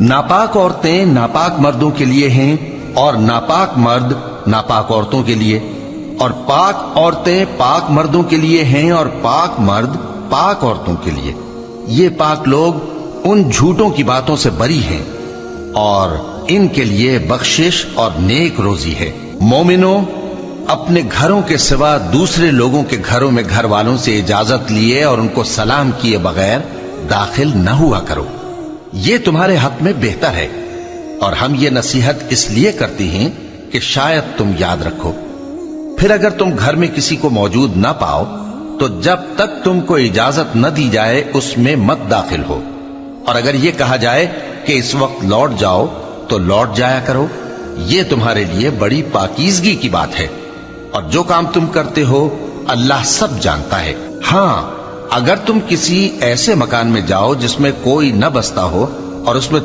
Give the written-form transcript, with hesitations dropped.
ناپاک عورتیں ناپاک مردوں کے لیے ہیں اور ناپاک مرد ناپاک عورتوں کے لیے، اور پاک عورتیں پاک مردوں کے لیے ہیں اور پاک مرد پاک عورتوں کے لیے۔ یہ پاک لوگ ان جھوٹوں کی باتوں سے بری ہیں اور ان کے لیے بخشش اور نیک روزی ہے۔ مومنوں، اپنے گھروں کے سوا دوسرے لوگوں کے گھروں میں گھر والوں سے اجازت لیے اور ان کو سلام کیے بغیر داخل نہ ہوا کرو، یہ تمہارے حق میں بہتر ہے، اور ہم یہ نصیحت اس لیے کرتے ہیں کہ شاید تم یاد رکھو۔ پھر اگر تم گھر میں کسی کو موجود نہ پاؤ تو جب تک تم کو اجازت نہ دی جائے اس میں مت داخل ہو، اور اگر یہ کہا جائے کہ اس وقت لوٹ جاؤ تو لوٹ جایا کرو، یہ تمہارے لیے بڑی پاکیزگی کی بات ہے، اور جو کام تم کرتے ہو اللہ سب جانتا ہے۔ ہاں، اگر تم کسی ایسے مکان میں جاؤ جس میں کوئی نہ بستا ہو اور اس میں